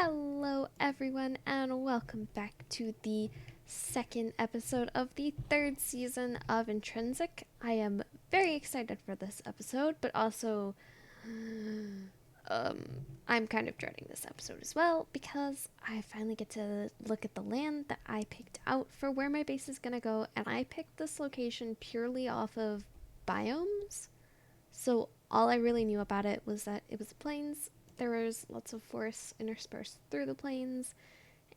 Hello, everyone, and welcome back to the second episode of the third season of Intrinsic. I am very excited for this episode, but also I'm kind of dreading this episode as well because I finally get to look at the land that I picked out for where my base is gonna go, and I picked this location purely off of biomes. So all I really knew about it was that it was plains. There was lots of forests interspersed through the plains,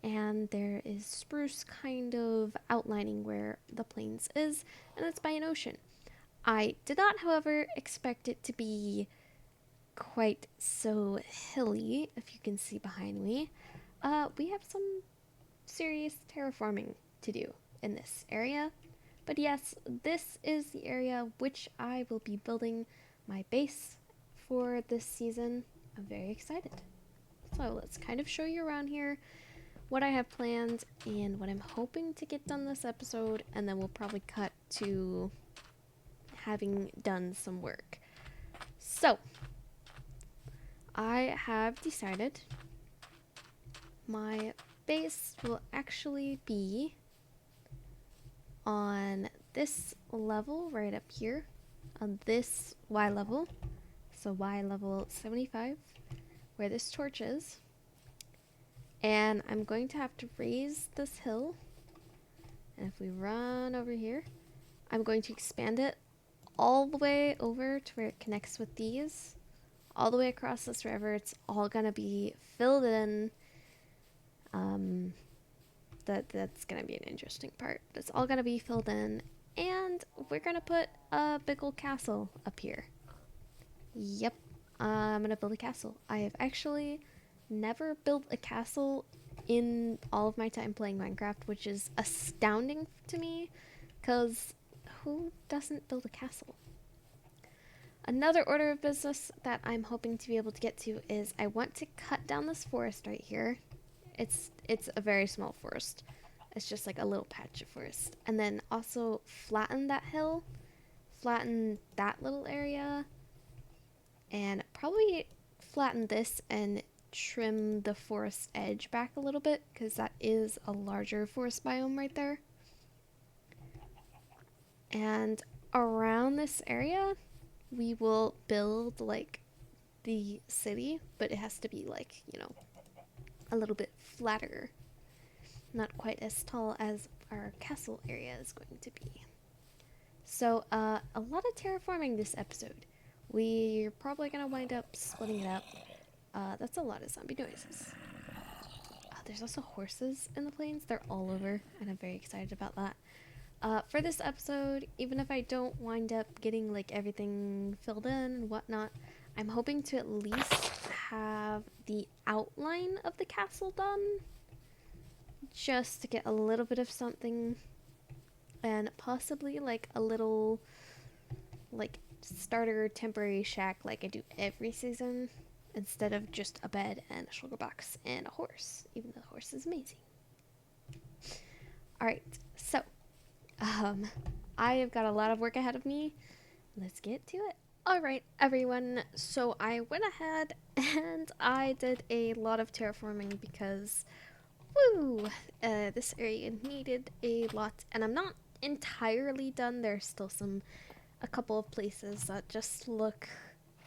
and there is spruce kind of outlining where the plains is, and it's by an ocean. I did not, however, expect it to be quite so hilly, if you can see behind me. We have some serious terraforming to do in this area. But yes, this is the area which I will be building my base for this season. I'm very excited. So let's kind of show you around here what I have planned and what I'm hoping to get done this episode, and then we'll probably cut to having done some work. So, I have decided my base will actually be on this level right up here, on this Y level. So Y level 75, where this torch is. And I'm going to have to raise this hill. And if we run over here, I'm going to expand it all the way over to where it connects with these. All the way across this river. It's all going to be filled in. That's going to be an interesting part. It's all going to be filled in. And we're going to put a big old castle up here. Yep, I'm gonna build a castle. I have actually never built a castle in all of my time playing Minecraft, which is astounding to me, because who doesn't build a castle? Another order of business that I'm hoping to be able to get to is I want to cut down this forest right here. It's a very small forest. It's just like a little patch of forest. And then also flatten that hill, flatten that little area, and probably flatten this and trim the forest edge back a little bit, because that is a larger forest biome right there. And around this area, we will build like the city, but it has to be like, a little bit flatter. Not quite as tall as our castle area is going to be. So, a lot of terraforming this episode. We're probably going to wind up splitting it up. That's a lot of zombie noises. There's also horses in the plains. They're all over, and I'm very excited about that. For this episode, even if I don't wind up getting like everything filled in and whatnot, I'm hoping to at least have the outline of the castle done. Just to get a little bit of something, and possibly like a little like starter temporary shack like I do every season, instead of just a bed and a sugar box and a horse, even though the horse is amazing. Alright, so I have got a lot of work ahead of me. Let's get to it. Alright, everyone, so I went ahead and I did a lot of terraforming because this area needed a lot, and I'm not entirely done. There's still a couple of places that just look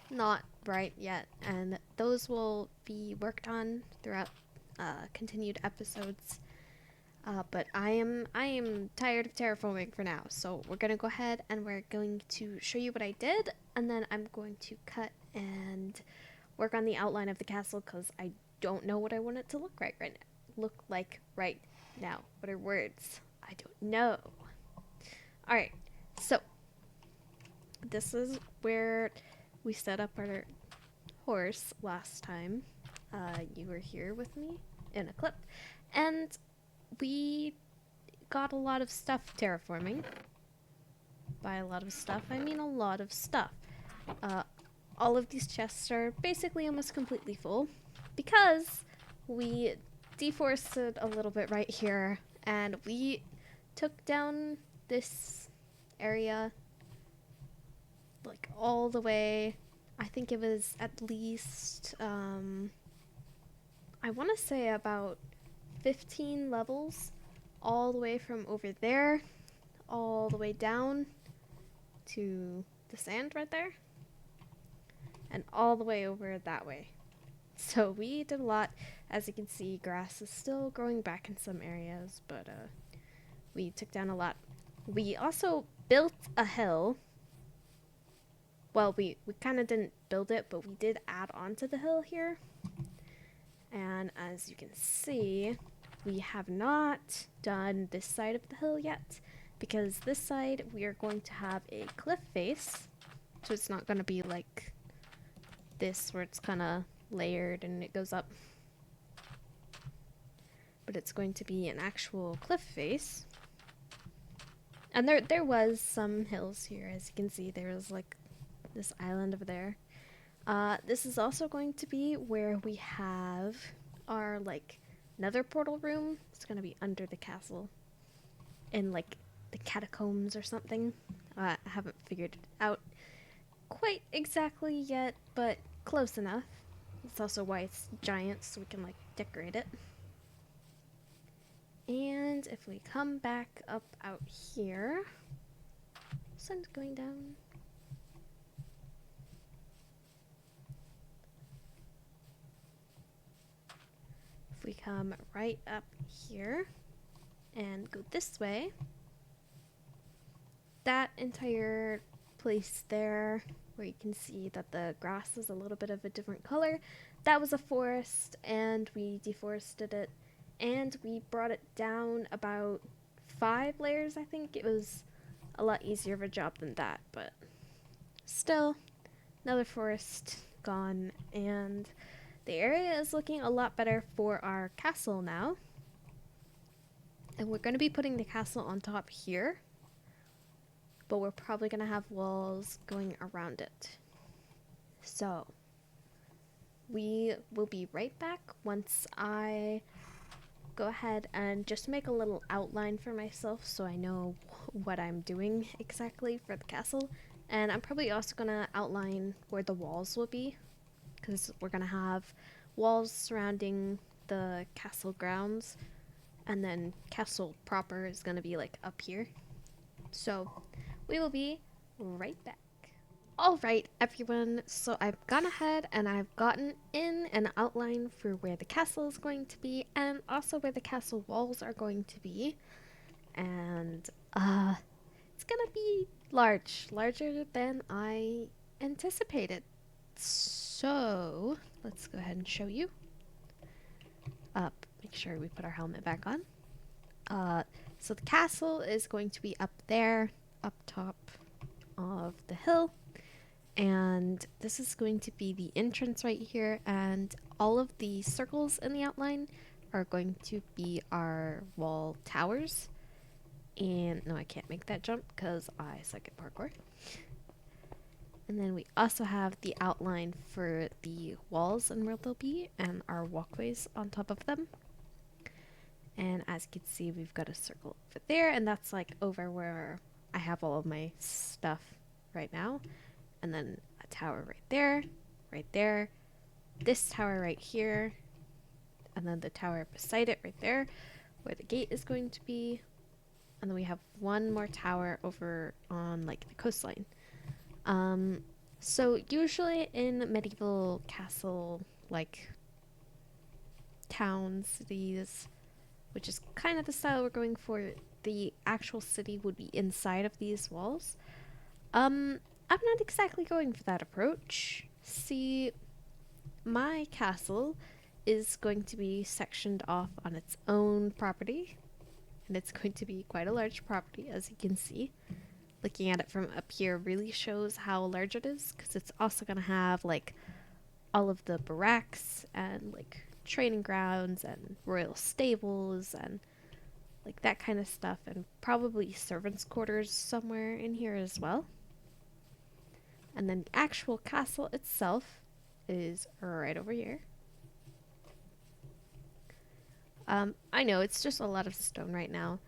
not right yet, and those will be worked on throughout continued episodes. But I am tired of terraforming for now, so we're gonna go ahead and we're going to show you what I did, and then I'm going to cut and work on the outline of the castle, because I don't know what I want it to look like right now. What are words? I don't know. Alright, so this is where we set up our horse last time. You were here with me in a clip, and we got a lot of stuff terraforming. By a lot of stuff, I mean a lot of stuff. All of these chests are basically almost completely full because we deforested a little bit right here, and we took down this area like all the way. I think it was at least I want to say about 15 levels, all the way from over there, all the way down to the sand right there, and all the way over that way. So we did a lot. As you can see, grass is still growing back in some areas, but we took down a lot. We also built a hill. Well, we kind of didn't build it, but we did add on to the hill here. And as you can see, we have not done this side of the hill yet, because this side we are going to have a cliff face. So it's not going to be like this where it's kind of layered and it goes up. But it's going to be an actual cliff face. And there was some hills here. As you can see, there was like this island over there. This is also going to be where we have our like nether portal room. It's going to be under the castle in like the catacombs or something. I haven't figured it out quite exactly yet, but close enough. That's also why it's giant, so we can like decorate it. And if we come back up out here, sun's going down. If we come right up here and go this way, that entire place there where you can see that the grass is a little bit of a different color, that was a forest, and we deforested it, and we brought it down about 5 layers. I think it was a lot easier of a job than that, but still, another forest gone, and the area is looking a lot better for our castle now. And we're going to be putting the castle on top here, but we're probably going to have walls going around it. So we will be right back once I go ahead and just make a little outline for myself so I know what I'm doing exactly for the castle. And I'm probably also going to outline where the walls will be, because we're going to have walls surrounding the castle grounds, and then castle proper is going to be like up here. So we will be right back. Alright everyone, so I've gone ahead and I've gotten in an outline for where the castle is going to be, and also where the castle walls are going to be. And it's gonna be larger than I anticipated. So let's go ahead and show you. Make sure we put our helmet back on. So the castle is going to be up there, up top of the hill. And this is going to be the entrance right here, and all of the circles in the outline are going to be our wall towers. And no, I can't make that jump because I suck at parkour. And then we also have the outline for the walls and where they'll be, and our walkways on top of them. And as you can see, we've got a circle over there, and that's like over where I have all of my stuff right now. And then a tower right there, this tower right here, and then the tower beside it right there, where the gate is going to be. And then we have one more tower over on like the coastline. So usually in medieval castle like towns, cities, which is kind of the style we're going for, the actual city would be inside of these walls. I'm not exactly going for that approach. See, my castle is going to be sectioned off on its own property, and it's going to be quite a large property, as you can see. Looking at it from up here really shows how large it is, because it's also going to have like all of the barracks and like training grounds and royal stables and like that kind of stuff, and probably servants' quarters somewhere in here as well. And then the actual castle itself is right over here. I know it's just a lot of stone right now.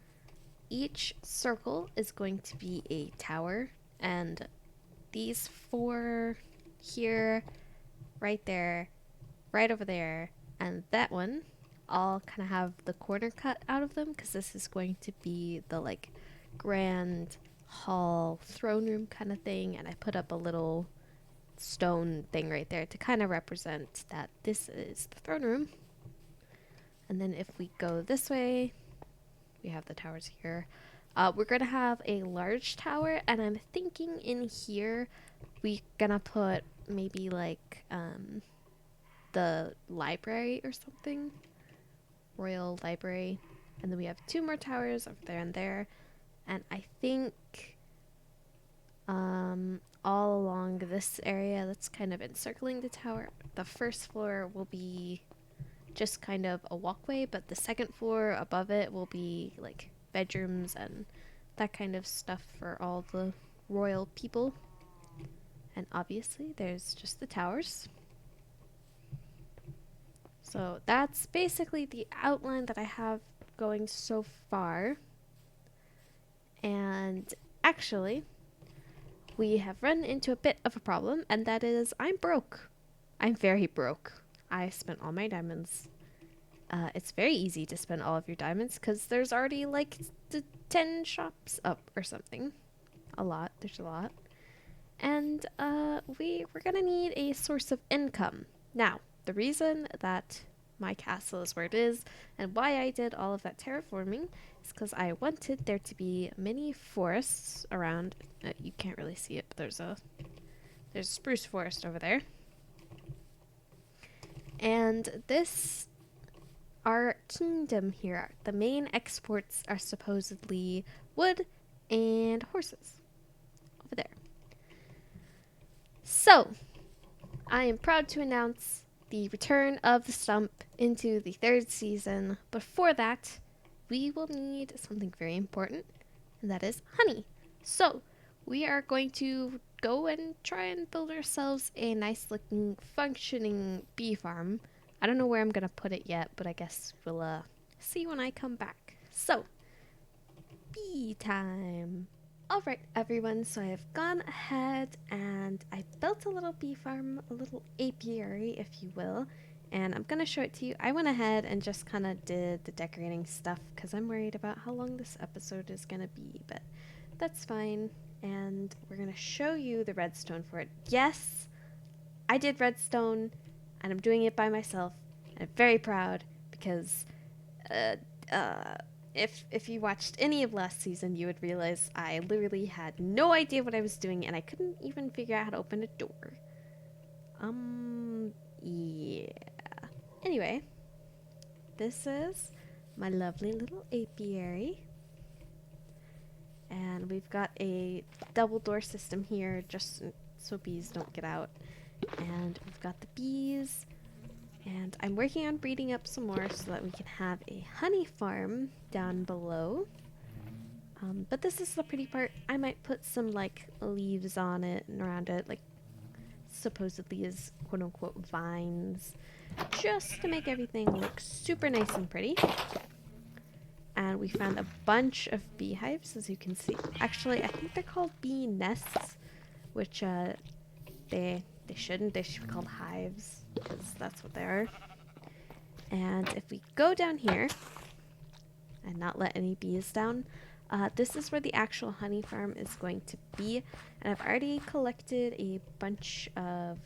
Each circle is going to be a tower, and these 4 here, right there, right over there, And that one, I'll kind of have the corner cut out of them because this is going to be the like grand hall throne room kind of thing. And I put up a little stone thing right there to kind of represent that this is the throne room. And then if we go this way, we have the towers here. We're gonna have a large tower, and I'm thinking in here we're gonna put maybe like the library or something, royal library, and then we have 2 more towers over there and there, and I think all along this area that's kind of encircling the tower, the first floor will be just kind of a walkway, but the second floor above it will be like bedrooms and that kind of stuff for all the royal people. And obviously there's just the towers. So that's basically the outline that I have going so far. And actually, we have run into a bit of a problem, and that is I'm broke. I'm very broke. I spent all my diamonds. It's very easy to spend all of your diamonds because there's already like 10 shops up or something. There's a lot. And we're gonna need a source of income. Now, the reason that my castle is where it is and why I did all of that terraforming is because I wanted there to be many forests around. You can't really see it, but there's a spruce forest over there. And this, our kingdom here, the main exports are supposedly wood and horses over there. So, I am proud to announce the return of the Stump into the 3rd season. But for that, we will need something very important, and that is honey. So, we are going to go and try and build ourselves a nice looking functioning bee farm. I don't know where I'm going to put it yet, but I guess we'll see when I come back. So, bee time. Alright everyone, so I've gone ahead and I built a little bee farm, a little apiary if you will, and I'm going to show it to you. I went ahead and just kind of did the decorating stuff because I'm worried about how long this episode is going to be, but that's fine. And we're going to show you the redstone for it. Yes, I did redstone and I'm doing it by myself, and I'm very proud because if you watched any of last season, you would realize I literally had no idea what I was doing, and I couldn't even figure out how to open a door. Yeah. Anyway, this is my lovely little apiary. And we've got a double door system here, just so bees don't get out. And we've got the bees. And I'm working on breeding up some more so that we can have a honey farm down below. But this is the pretty part. I might put some like leaves on it and around it, like supposedly as quote unquote vines, just to make everything look super nice and pretty. And we found a bunch of beehives, as you can see. Actually, I think they're called bee nests, which they shouldn't. They should be called hives, because that's what they are. And if we go down here and not let any bees down, this is where the actual honey farm is going to be. And I've already collected a bunch of,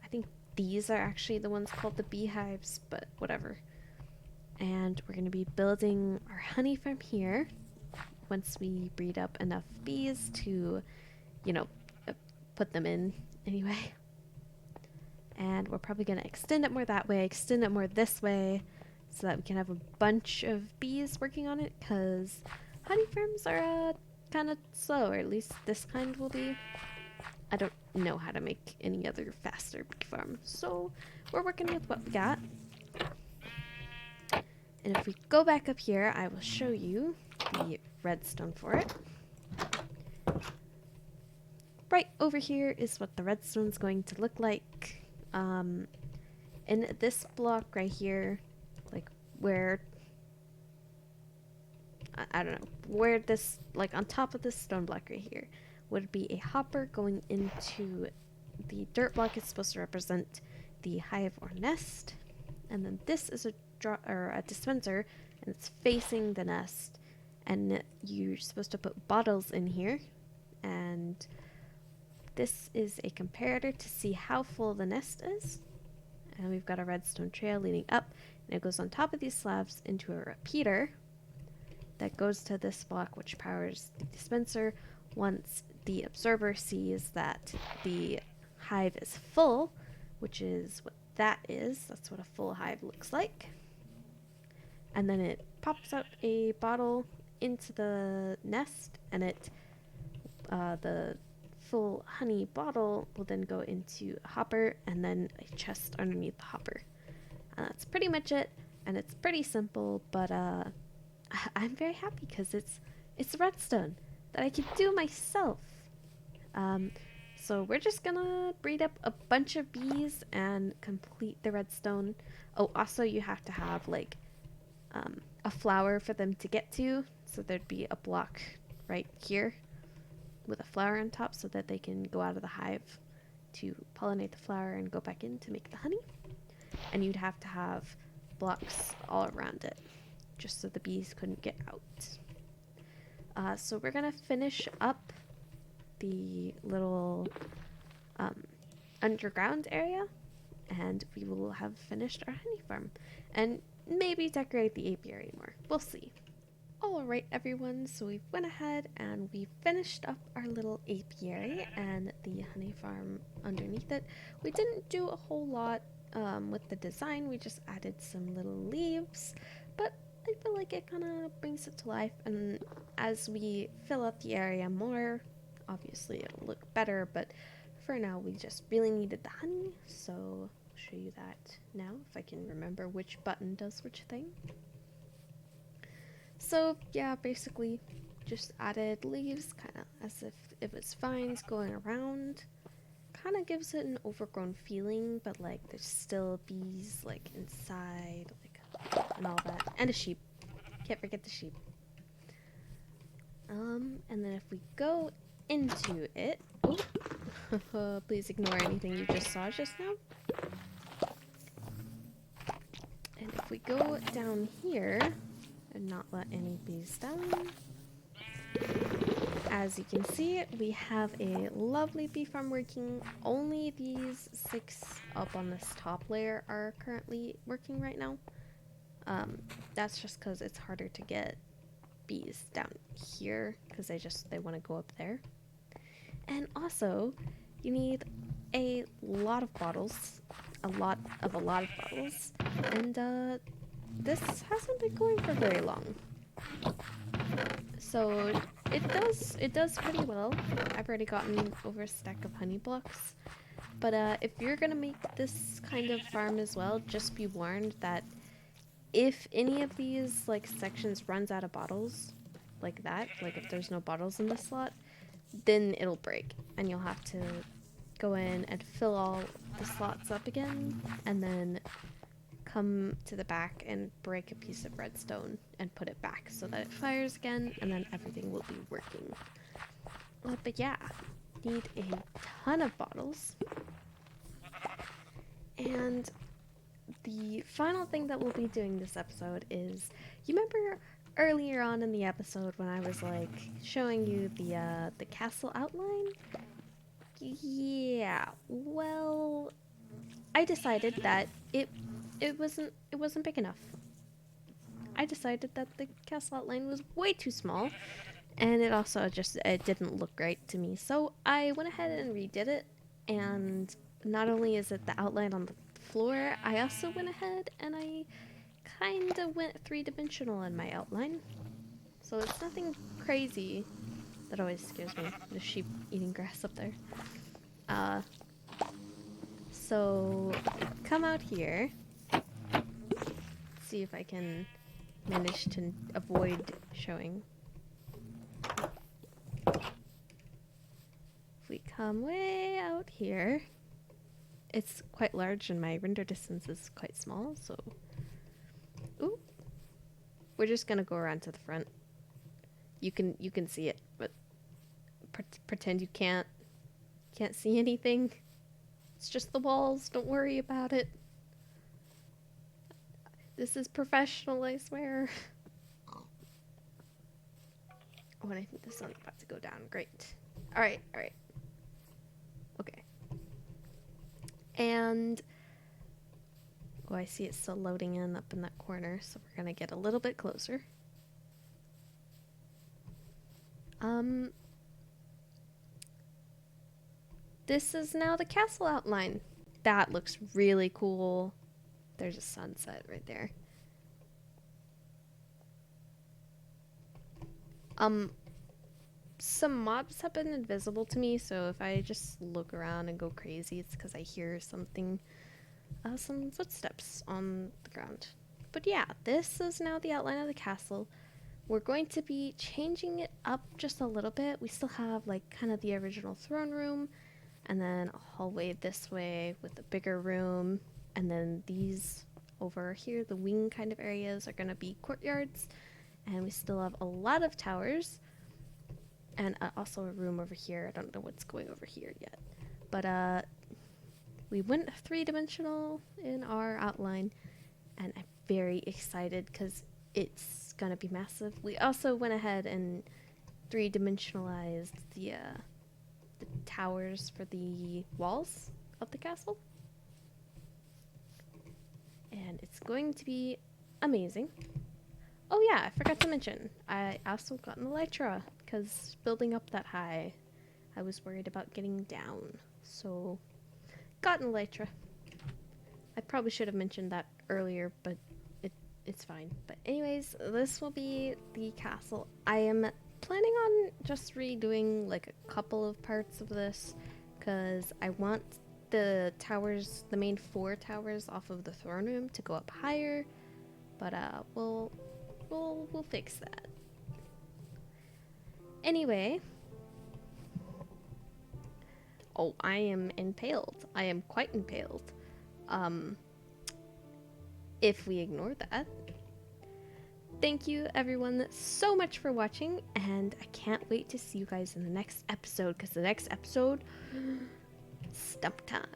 I think these are actually the ones called the beehives, but whatever. And we're going to be building our honey farm here once we breed up enough bees to, you know, put them in anyway. And we're probably going to extend it more that way, extend it more this way, so that we can have a bunch of bees working on it, because honey farms are kind of slow, or at least this kind will be. I don't know how to make any other faster bee farm, so we're working with what we got. And if we go back up here, I will show you the redstone for it. Right over here is what the redstone's going to look like. In this block right here, like where, I don't know, where this, like on top of this stone block right here, would be a hopper going into the dirt block. It's supposed to represent the hive or nest. And then this is a dispenser, and it's facing the nest. And you're supposed to put bottles in here. And this is a comparator to see how full the nest is. And we've got a redstone trail leading up, and it goes on top of these slabs into a repeater that goes to this block, which powers the dispenser. Once the observer sees that the hive is full, which is what that is, that's what a full hive looks like. And then it pops out a bottle into the nest, and the full honey bottle will then go into a hopper and then a chest underneath the hopper. And that's pretty much it, and it's pretty simple, but I'm very happy because it's redstone that I can do myself. So we're just gonna breed up a bunch of bees and complete the redstone. Oh, also you have to have like a flower for them to get to, so there'd be a block right here with a flower on top so that they can go out of the hive to pollinate the flower and go back in to make the honey. And you'd have to have blocks all around it just so the bees couldn't get out. So we're gonna finish up the little underground area, and we will have finished our honey farm and maybe decorate the apiary more. We'll see. Alright everyone, so we went ahead and we finished up our little apiary and the honey farm underneath it. We didn't do a whole lot with the design, we just added some little leaves, but I feel like it kind of brings it to life, and as we fill out the area more, obviously it'll look better, but for now we just really needed the honey, so I'll show you that now if I can remember which button does which thing. So yeah, basically just added leaves kind of as if it was vines going around. Kind of gives it an overgrown feeling, but like there's still bees like inside, like, and all that, and a sheep. Can't forget the sheep. And then if we go into it, oh, please ignore anything you just saw just now. And if we go down here and not let any bees down, as you can see, we have a lovely bee farm working. Only these 6 up on this top layer are currently working right now. That's just because it's harder to get bees down here because they want to go up there. And also, you need a lot of bottles, a lot of bottles, and this hasn't been going for very long. So it does pretty well. I've already gotten over a stack of honey blocks. But if you're gonna make this kind of farm as well, just be warned that if any of these like sections runs out of bottles, like that, like if there's no bottles in the slot, then it'll break and you'll have to go in and fill all the slots up again, and then come to the back and break a piece of redstone and put it back so that it fires again, and then everything will be working. But yeah, need a ton of bottles. And the final thing that we'll be doing this episode is, you remember earlier on in the episode when I was like showing you the castle outline? Yeah, well, I decided that it wasn't big enough. I decided that the castle outline was way too small, and it also it didn't look right to me. So I went ahead and redid it, and not only is it the outline on the floor, I also went ahead and I kind of went 3-dimensional in my outline. So it's nothing crazy. That always scares me. The sheep eating grass up there. So come out here. See if I can manage to avoid showing. If we come way out here, it's quite large and my render distance is quite small, so ooh. We're just gonna go around to the front. You can see it, but pretend you can't see anything. It's just the walls, don't worry about it. This is professional, I swear. Oh, and I think the sun's about to go down. Great. Alright, alright. Okay. And... oh, I see it's still loading in up in that corner, so we're gonna get a little bit closer. This is now the castle outline. That looks really cool. There's a sunset right there. Some mobs have been invisible to me, so if I just look around and go crazy, it's because I hear something, some footsteps on the ground. But yeah, this is now the outline of the castle. We're going to be changing it up just a little bit. We still have like kind of the original throne room, and then a hallway this way with a bigger room, and then these over here, the wing kind of areas, are going to be courtyards, and we still have a lot of towers, and also a room over here. I don't know what's going over here yet, but we went three-dimensional in our outline, and I'm very excited because it's going to be massive. We also went ahead and three-dimensionalized the towers for the walls of the castle. And it's going to be amazing. Oh yeah, I forgot to mention, I also got an elytra, because building up that high, I was worried about getting down. So, got an elytra. I probably should have mentioned that earlier, but it's fine. But anyways, this will be the castle. I am planning on just redoing like a couple of parts of this, because I want the towers, the main 4 towers off of the throne room to go up higher, but we'll fix that. Anyway, oh, I am impaled. I am quite impaled. If we ignore that. Thank you everyone so much for watching, and I can't wait to see you guys in the next episode, because the next episode, Stump time.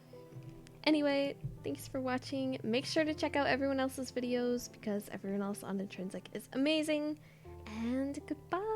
Anyway, thanks for watching. Make sure to check out everyone else's videos, because everyone else on Intrinsic is amazing, and goodbye.